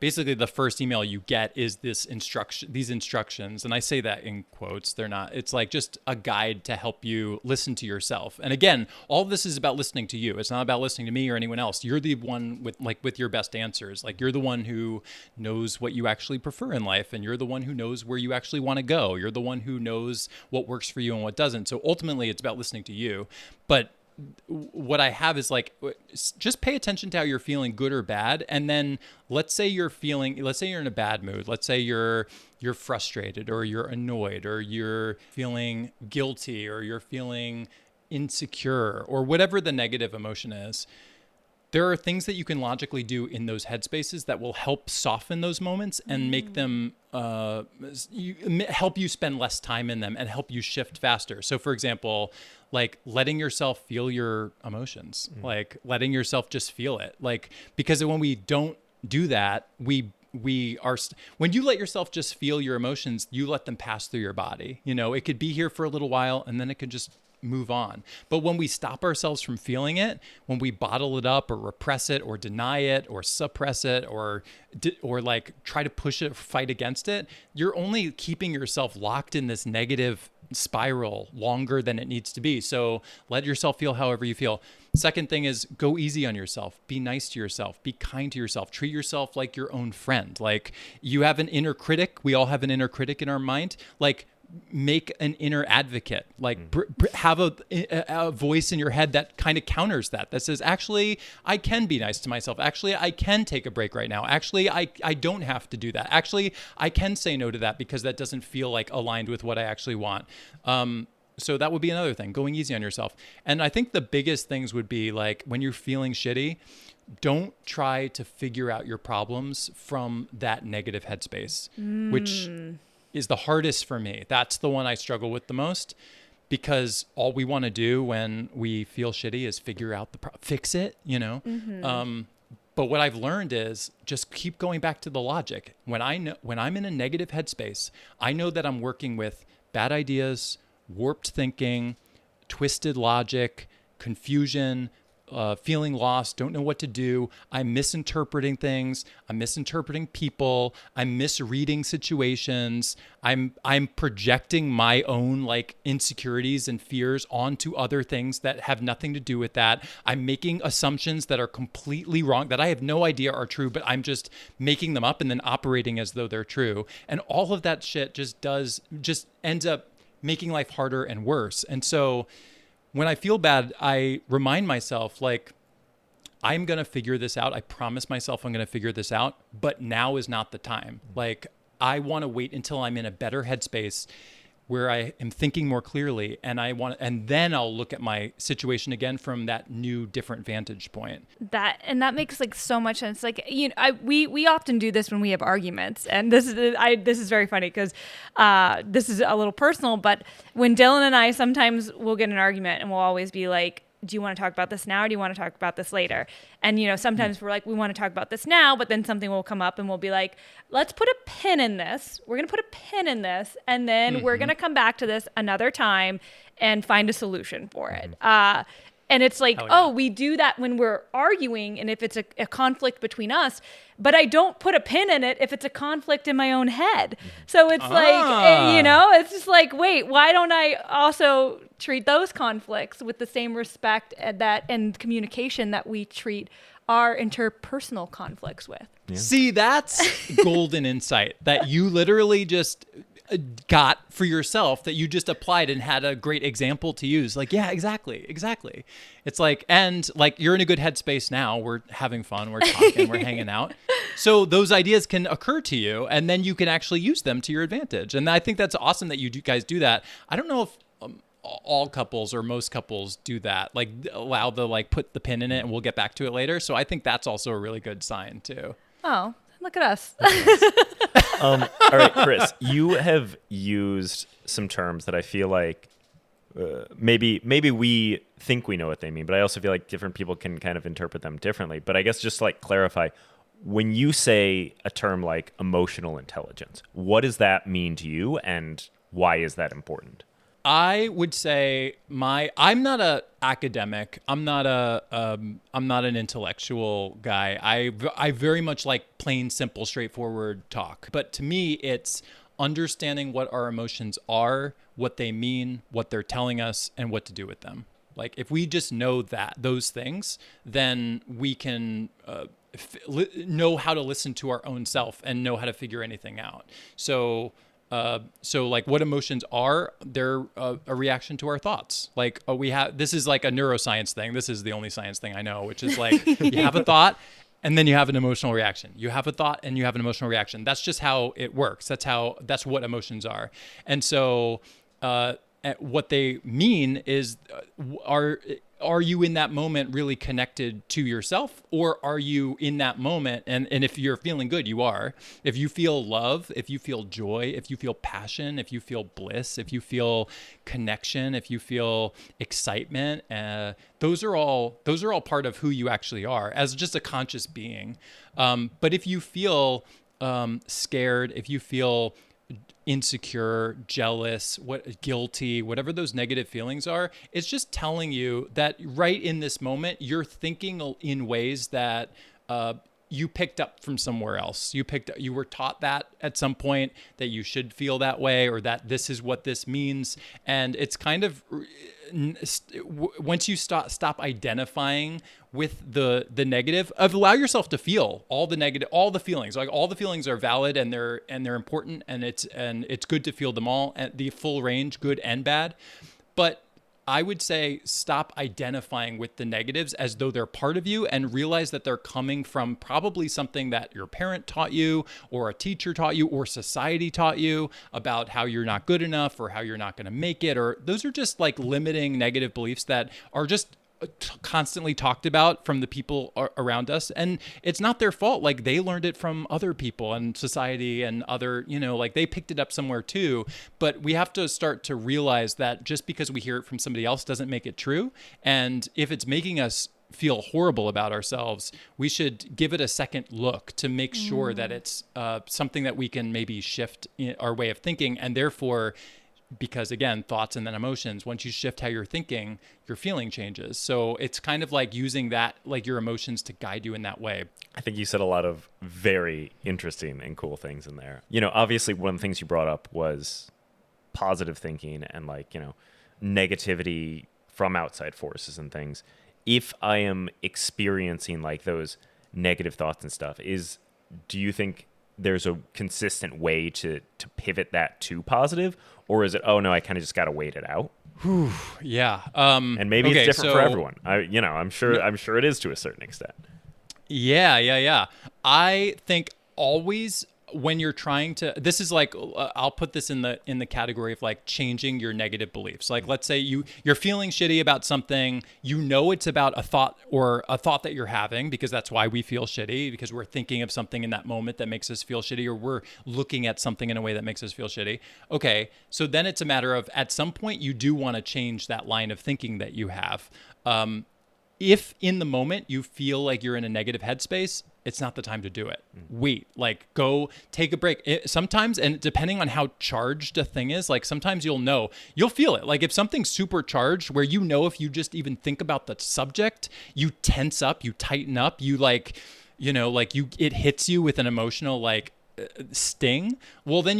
Basically, the first email you get is these instructions. And I say that in quotes. They're not, it's like just a guide to help you listen to yourself. And again, all of this is about listening to you. It's not about listening to me or anyone else. You're the one with your best answers. Like, you're the one who knows what you actually prefer in life. And you're the one who knows where you actually want to go. You're the one who knows what works for you and what doesn't. So ultimately, it's about listening to you. But what I have is like, just pay attention to how you're feeling, good or bad. And then let's say you're in a bad mood. Let's say you're frustrated or you're annoyed or you're feeling guilty or you're feeling insecure or whatever the negative emotion is. There are things that you can logically do in those headspaces that will help soften those moments and make them help you spend less time in them and help you shift faster. So for example, like letting yourself feel your emotions, like letting yourself just feel it. Like, because when we don't do that, we when you let yourself just feel your emotions, you let them pass through your body. It could be here for a little while and then it could just move on. But when we stop ourselves from feeling it, when we bottle it up or repress it or deny it or suppress it or like try to push it, fight against it, you're only keeping yourself locked in this negative spiral longer than it needs to be. So let yourself feel however you feel. Second thing is go easy on yourself. Be nice to yourself. Be kind to yourself. Treat yourself like your own friend. Like you have an inner critic. We all have an inner critic in our mind. Like make an inner advocate, like have a voice in your head that kind of counters that says, actually, I can be nice to myself. Actually, I can take a break right now. Actually, I don't have to do that. Actually, I can say no to that because that doesn't feel like aligned with what I actually want. So that would be another thing, going easy on yourself. And I think the biggest things would be like when you're feeling shitty, don't try to figure out your problems from that negative headspace, which is the hardest for me. That's the one I struggle with the most, because all we want to do when we feel shitty is figure out fix it, But what I've learned is just keep going back to the logic. When I'm in a negative headspace, I know that I'm working with bad ideas, warped thinking, twisted logic, confusion, feeling lost, don't know what to do. I'm misinterpreting things. I'm misinterpreting people. I'm misreading situations. I'm projecting my own like insecurities and fears onto other things that have nothing to do with that. I'm making assumptions that are completely wrong, that I have no idea are true, but I'm just making them up and then operating as though they're true. And all of that shit just ends up making life harder and worse. And so when I feel bad, I remind myself, like, I'm going to figure this out. I promise myself I'm going to figure this out, but now is not the time. Like, I want to wait until I'm in a better headspace where I am thinking more clearly, and then I'll look at my situation again from that new, different vantage point. That makes like so much sense. Like, we often do this when we have arguments, and this is very funny because this is a little personal. But when Dylan and I sometimes we'll get in an argument, and we'll always be like, do you want to talk about this now or do you want to talk about this later? And, sometimes we're like, we want to talk about this now, but then something will come up and we'll be like, let's put a pin in this. We're going to put a pin in this. And then we're going to come back to this another time and find a solution for it. And it's like, we do that when we're arguing and if it's a conflict between us, but I don't put a pin in it if it's a conflict in my own head. So it's like, it's just like, wait, why don't I also treat those conflicts with the same respect and communication that we treat our interpersonal conflicts with? Yeah. See, that's golden insight that you literally just got for yourself, that you just applied and had a great example to use. Like, yeah, exactly. It's like, and like, you're in a good headspace now. We're having fun. We're talking, we're hanging out. So those ideas can occur to you and then you can actually use them to your advantage. And I think that's awesome that you guys do that. I don't know if all couples or most couples do that, like allow put the pin in it and we'll get back to it later. So I think that's also a really good sign too. Oh, look at us. All right, Chris, you have used some terms that I feel like maybe we think we know what they mean, but I also feel like different people can kind of interpret them differently. But I guess just like clarify, when you say a term like emotional intelligence, what does that mean to you and why is that important? I would say I'm not a academic. I'm not an intellectual guy. I very much like plain, simple, straightforward talk. But to me, it's understanding what our emotions are, what they mean, what they're telling us, and what to do with them. Like if we just know those things, then we can know how to listen to our own self and know how to figure anything out. So like what emotions are, they're a reaction to our thoughts. Like this is like a neuroscience thing. This is the only science thing I know, which is like you have a thought and then you have an emotional reaction. You have a thought and you have an emotional reaction. That's just how it works. That's what emotions are. And so what they mean is are you in that moment really connected to yourself, or are you in that moment? And if you're feeling good, you are. If you feel love, if you feel joy, if you feel passion, if you feel bliss, if you feel connection, if you feel excitement, those are all part of who you actually are as just a conscious being. But if you feel scared, if you feel insecure, jealous, guilty, whatever those negative feelings are, it's just telling you that right in this moment, you're thinking in ways that you picked up from somewhere else. You were taught that at some point, that you should feel that way, or that this is what this means. And it's kind of, once you stop identifying with the negative, allow yourself to feel all the feelings. Like, all the feelings are valid, and they're important, and it's good to feel them all, at the full range, good and bad. But I would say stop identifying with the negatives as though they're part of you, and realize that they're coming from probably something that your parent taught you, or a teacher taught you, or society taught you about how you're not good enough, or how you're not going to make it. Or those are just like limiting negative beliefs that are just constantly talked about from the people around us, and it's not their fault. Like, they learned it from other people and society and other, like, they picked it up somewhere too. But we have to start to realize that just because we hear it from somebody else doesn't make it true. And if it's making us feel horrible about ourselves, we should give it a second look to make sure that it's something that we can maybe shift our way of thinking. And therefore, because again, thoughts and then emotions, once you shift how you're thinking, your feeling changes. So it's kind of like using that, like your emotions, to guide you in that way. I think you said a lot of very interesting and cool things in there. Obviously one of the things you brought up was positive thinking and negativity from outside forces and things. If I am experiencing like those negative thoughts and stuff, do you think there's a consistent way to pivot that to positive? Or is it, oh no, I kind of just got to wait it out? Yeah. And maybe it's different for everyone. I'm sure it is to a certain extent. Yeah. I think always when you're trying to, this is like, I'll put this in the category of like changing your negative beliefs. Like, let's say you're feeling shitty about something, it's about a thought that you're having, because that's why we feel shitty, because we're thinking of something in that moment that makes us feel shitty, or we're looking at something in a way that makes us feel shitty. Okay. So then it's a matter of, at some point you do want to change that line of thinking that you have. If in the moment you feel like you're in a negative headspace, it's not the time to do it. Wait, go take a break. Sometimes, and depending on how charged a thing is, sometimes you'll feel it. Like, if something's super charged, where if you just even think about the subject, you tense up, you tighten up, it hits you with an emotional sting. Well, then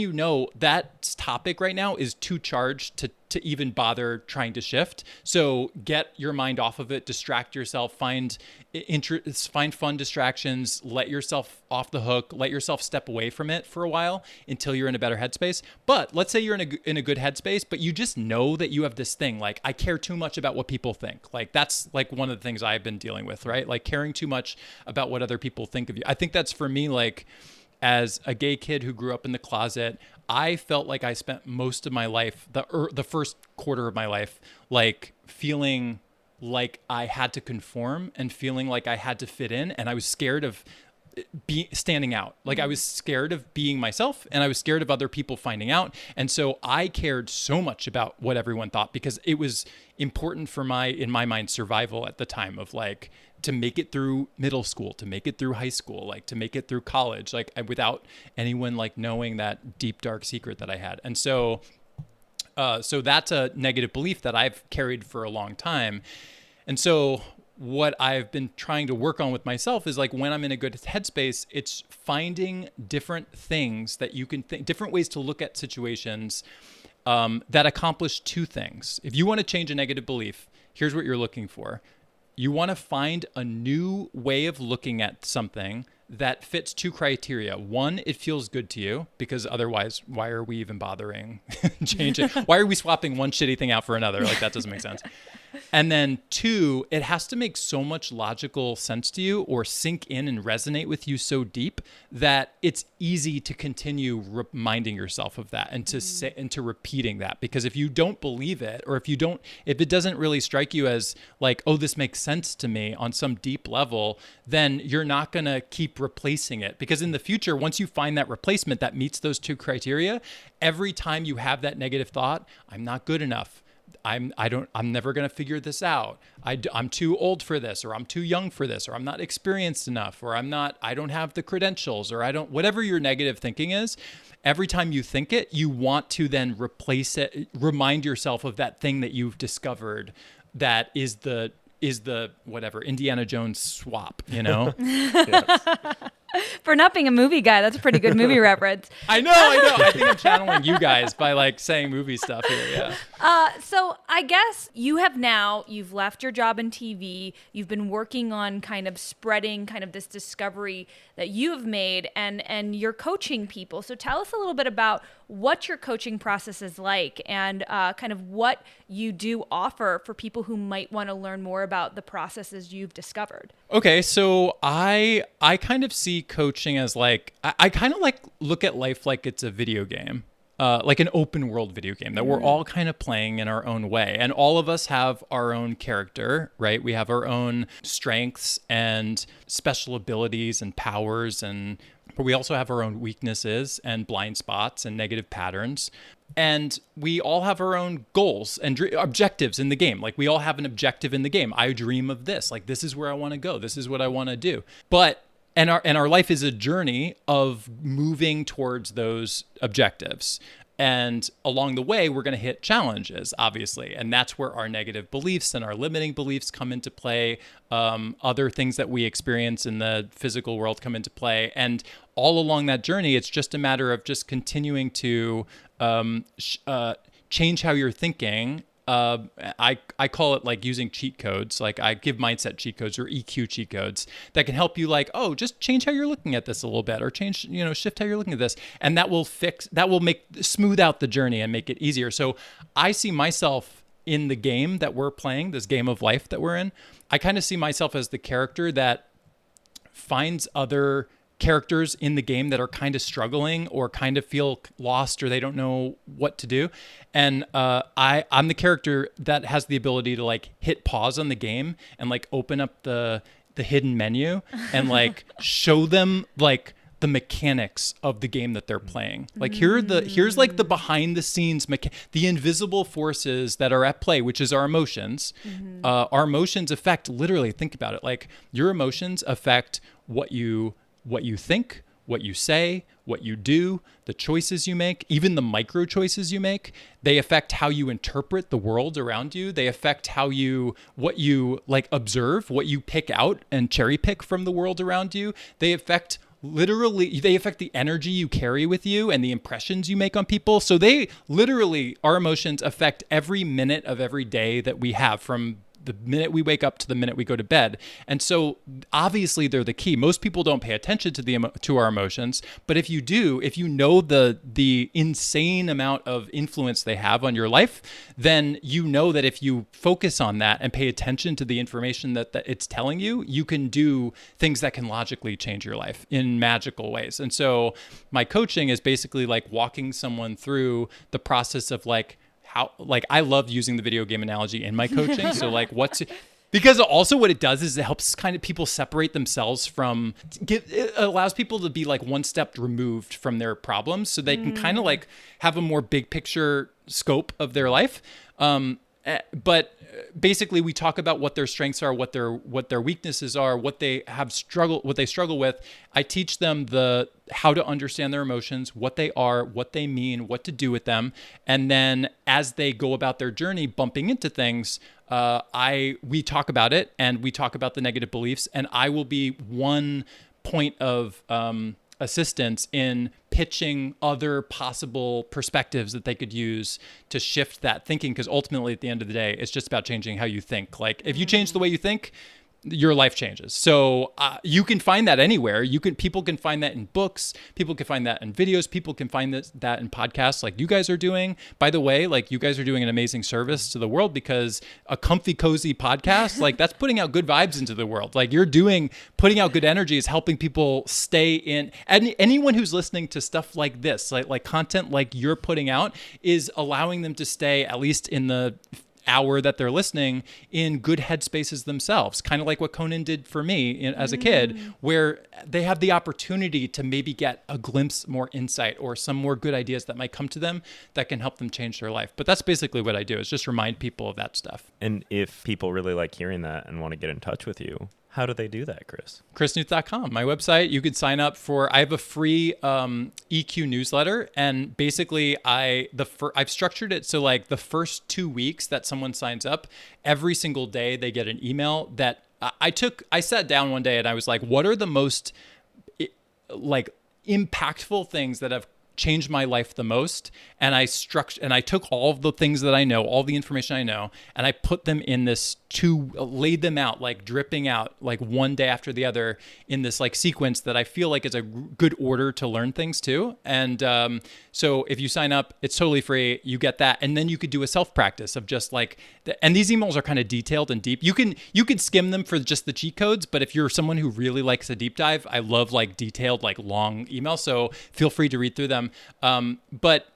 that topic right now is too charged to even bother trying to shift. So get your mind off of it, distract yourself, find fun distractions, let yourself off the hook, let yourself step away from it for a while until you're in a better headspace. But let's say you're in a good headspace, but you just know that you have this thing, like, I care too much about what people think. Like, that's like one of the things I've been dealing with, right? Like, caring too much about what other people think of you. I think that's, for me, as a gay kid who grew up in the closet, I felt like I spent most of my life, the first quarter of my life, feeling like I had to conform and feeling like I had to fit in. And I was scared of standing out. Like, I was scared of being myself, and I was scared of other people finding out. And so I cared so much about what everyone thought, because it was important for in my mind, survival at the time of to make it through middle school, to make it through high school, to make it through college, without anyone knowing that deep, dark secret that I had. And so that's a negative belief that I've carried for a long time. And so what I've been trying to work on with myself is when I'm in a good headspace, it's finding different things that you can think, different ways to look at situations that accomplish two things. If you want to change a negative belief, here's what you're looking for. You want to find a new way of looking at something that fits two criteria. One, it feels good to you, because otherwise, why are we even bothering changing? Why are we swapping one shitty thing out for another? That doesn't make sense. And then two, it has to make so much logical sense to you, or sink in and resonate with you so deep that it's easy to continue reminding yourself of that, and to say, and to repeating that. Because if you don't believe it, or if it doesn't really strike you as oh, this makes sense to me on some deep level, then you're not going to keep replacing it. Because in the future, once you find that replacement that meets those two criteria, every time you have that negative thought, I'm not good enough, I'm never going to figure this out. I'm too old for this, or I'm too young for this, or I'm not experienced enough, or I don't have the credentials, or whatever your negative thinking is. Every time you think it, you want to then replace it, remind yourself of that thing that you've discovered that is the whatever Indiana Jones swap, Yes. For not being a movie guy, that's a pretty good movie reference. I know. I think I'm channeling you guys by like saying movie stuff here. Yeah. So I guess you've left your job in TV. You've been working on kind of spreading kind of this discovery that you have made, and you're coaching people. So tell us a little bit about what your coaching process is like, and kind of what you do offer for people who might want to learn more about the processes you've discovered. Okay, so I kind of see coaching as like I kind of like look at life like it's a video game. Like an open world video game that we're all kind of playing in our own way. And all of us have our own character, right? We have our own strengths and special abilities and powers, but we also have our own weaknesses and blind spots and negative patterns. And we all have our own goals and objectives in the game. Like we all have an objective in the game. I dream of this. Like this is where I want to go. This is what I want to do. And our life is a journey of moving towards those objectives. And along the way, we're going to hit challenges, obviously. And that's where our negative beliefs and our limiting beliefs come into play. Other things that we experience in the physical world come into play. And all along that journey, it's just a matter of just continuing to change how you're thinking. I call it like using cheat codes. Like I give mindset cheat codes or EQ cheat codes that can help you like, oh, just change how you're looking at this a little bit, or shift how you're looking at this. And that will smooth out the journey and make it easier. So I see myself in the game that we're playing, this game of life that we're in. I kind of see myself as the character that finds other characters in the game that are kind of struggling or kind of feel lost, or they don't know what to do. And I'm the character that has the ability to like hit pause on the game and like open up the hidden menu and like show them like the mechanics of the game that they're playing. Like here's like the behind the scenes, the invisible forces that are at play, which is our emotions. Our emotions affect, literally, think about it. Like your emotions affect what you think, what you say, what you do, the choices you make, even the micro choices you make. They affect how you interpret the world around you. They affect what you like observe, what you pick out and cherry pick from the world around you. They affect the energy you carry with you and the impressions you make on people. So our emotions affect every minute of every day that we have, from the minute we wake up to the minute we go to bed. And so obviously they're the key. Most people don't pay attention to our emotions, but if you do, if you know the insane amount of influence they have on your life, then you know that if you focus on that and pay attention to the information that it's telling you, you can do things that can logically change your life in magical ways. And so my coaching is basically like walking someone through the process of like, how, like, I love using the video game analogy in my coaching. So like because also what it does is it helps kind of people separate themselves from, it allows people to be like one step removed from their problems, so they can kind of like have a more big picture scope of their life. But basically we talk about what their strengths are, what their weaknesses are, what they struggle with. I teach them how to understand their emotions, what they are, what they mean, what to do with them. And then as they go about their journey bumping into things, we talk about it, and we talk about the negative beliefs, and I will be one point of assistance in pitching other possible perspectives that they could use to shift that thinking. Because ultimately, at the end of the day, it's just about changing how you think. Like if you change the way you think, your life changes. So you can find that anywhere. People can find that in books. People can find that in videos. People can find that in podcasts like you guys are doing. By the way, like you guys are doing an amazing service to the world, because a comfy, cozy podcast, like that's putting out good vibes into the world. Like putting out good energy is helping people stay in. And anyone who's listening to stuff like this, like content like you're putting out, is allowing them to stay at least in the hour that they're listening in good headspaces themselves, kind of like what Conan did for me as a kid, where they have the opportunity to maybe get a glimpse, more insight, or some more good ideas that might come to them that can help them change their life. But that's basically what I do, is just remind people of that stuff. And if people really like hearing that and want to get in touch with you, how do they do that, Chris? ChrisNewth.com, my website. You can sign up I have a free EQ newsletter, and basically I've structured it so like the first 2 weeks that someone signs up, every single day they get an email that I sat down one day and I was like, what are the most like impactful things that have changed my life the most? And I took all of the things that I know, all the information I know, and I put them in this laid them out, like dripping out, like one day after the other in this like sequence that I feel like is a good order to learn things too. And so if you sign up, it's totally free. You get that. And then you could do a self-practice of just like, and these emails are kind of detailed and deep. You can skim them for just the cheat codes, but if you're someone who really likes a deep dive, I love like detailed, like long emails. So feel free to read through them. But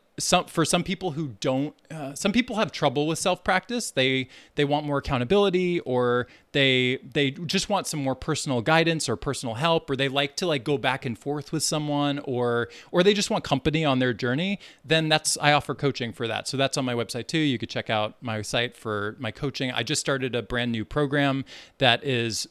for some people who don't, some people have trouble with self-practice. They want more accountability, or they just want some more personal guidance or personal help, or they like to like go back and forth with someone, or they just want company on their journey. Then I offer coaching for that. So that's on my website too. You could check out my site for my coaching. I just started a brand new program that is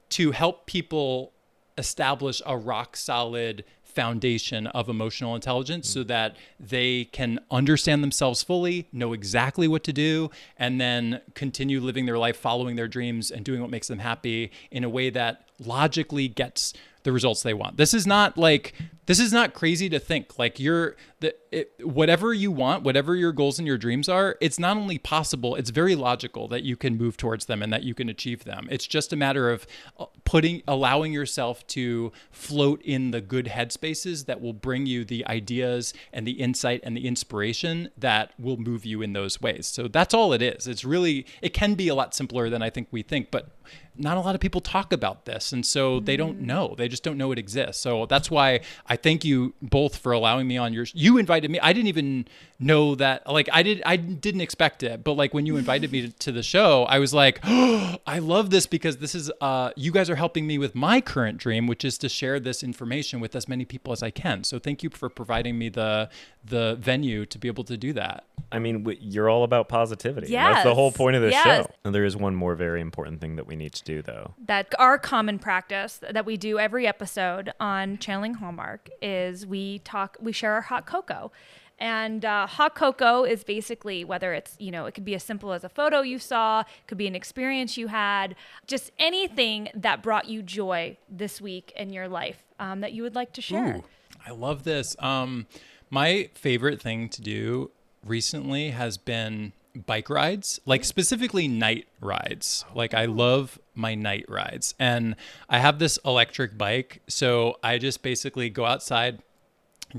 to help people establish a rock solid foundation of emotional intelligence so that they can understand themselves fully, know exactly what to do, and then continue living their life, following their dreams and doing what makes them happy in a way that logically gets the results they want. This is not crazy to think. Like whatever you want, whatever your goals and your dreams are, it's not only possible, it's very logical that you can move towards them and that you can achieve them. It's just a matter of allowing yourself to float in the good headspaces that will bring you the ideas and the insight and the inspiration that will move you in those ways. So that's all it is. It can be a lot simpler than I think we think, but not a lot of people talk about this. And so they don't know. They just don't know it exists. So that's why I thank you both for allowing me on you invited me. I didn't even know that, like I didn't expect it, but like when you invited me to the show, I was like, oh, I love this because this is, you guys are helping me with my current dream, which is to share this information with as many people as I can. So thank you for providing me the venue to be able to do that. I mean, you're all about positivity. Yes. That's the whole point of this Yes. show. And there is one more very important thing that we need to do, though. That our common practice that we do every episode on Channeling Hallmark is we share our hot cocoa. And hot cocoa is basically whether it's, it could be as simple as a photo you saw, it could be an experience you had, just anything that brought you joy this week in your life that you would like to share. Ooh, I love this. My favorite thing to do recently has been bike rides, like specifically night rides. Like I love my night rides, and I have this electric bike. So I just basically go outside,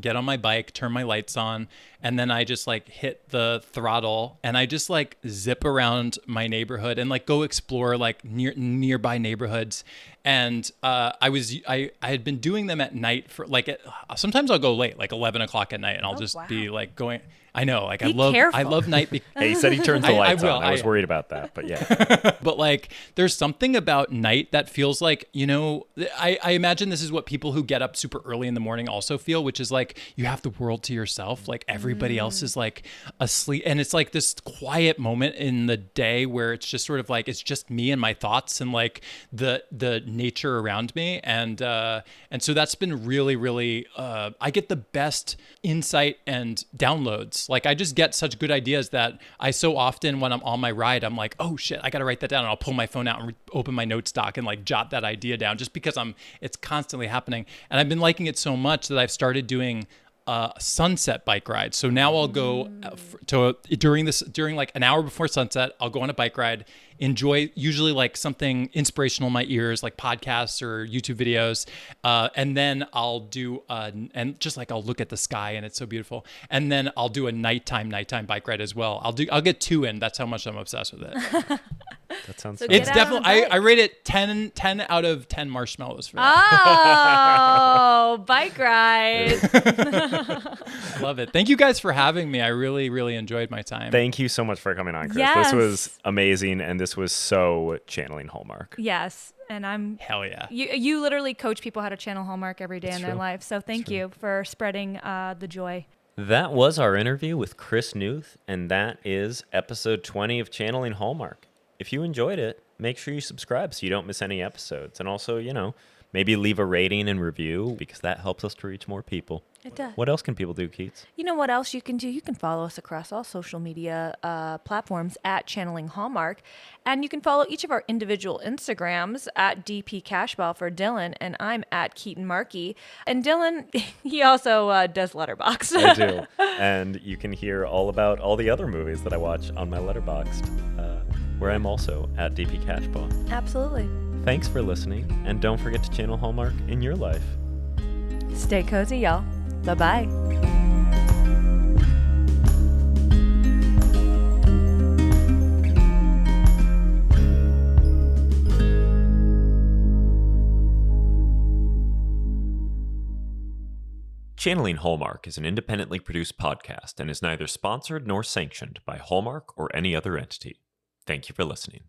get on my bike, turn my lights on, and then I just like hit the throttle and I just like zip around my neighborhood and like go explore like nearby neighborhoods. And I had been doing them at night for like, sometimes I'll go late, like 11 o'clock at night, and I'll be like going, I know, like I love night. Hey, he said he turns the lights will, on. I was worried about that, but yeah. But like, there's something about night that feels like, I imagine this is what people who get up super early in the morning also feel, which is like, you have the world to yourself. Like everybody else is like asleep. And it's like this quiet moment in the day where it's just sort of like, it's just me and my thoughts and like the nature around me. And so that's been really, really, I get the best insight and downloads. Like I just get such good ideas that I so often when I'm on my ride, I'm like, oh shit, I got to write that down. And I'll pull my phone out and open my notes doc and like jot that idea down just because it's constantly happening. And I've been liking it so much that I've started doing sunset bike ride. So now I'll go during like an hour before sunset, I'll go on a bike ride, enjoy usually like something inspirational in my ears, like podcasts or YouTube videos. And then I'll do, and just like, I'll look at the sky and it's so beautiful. And then I'll do a nighttime bike ride as well. I'll get 2 in. That's how much I'm obsessed with it. That sounds So fun. It's definitely, I rate it 10 out of 10 marshmallows for that. Oh, bike ride. Love it. Thank you guys for having me. I really, really enjoyed my time. Thank you so much for coming on, Chris. Yes. This was amazing, and this was so channeling Hallmark. Yes. And Hell yeah. you literally coach people how to channel Hallmark every day That's in their true. life. So thank you for spreading the joy. That was our interview with Chris Newth, and that is episode 20 of Channeling Hallmark. If you enjoyed it, make sure you subscribe so you don't miss any episodes. And also, maybe leave a rating and review because that helps us to reach more people. It does. What else can people do, Keats? You know what else you can do? You can follow us across all social media platforms at Channeling Hallmark. And you can follow each of our individual Instagrams at DP Cashball for Dylan, and I'm at Keetin Markey. And Dylan, he also does Letterboxd. I do. And you can hear all about all the other movies that I watch on my Letterboxd, where I'm also at DP Cashball. Absolutely. Thanks for listening, and don't forget to channel Hallmark in your life. Stay cozy, y'all. Bye-bye. Channeling Hallmark is an independently produced podcast and is neither sponsored nor sanctioned by Hallmark or any other entity. Thank you for listening.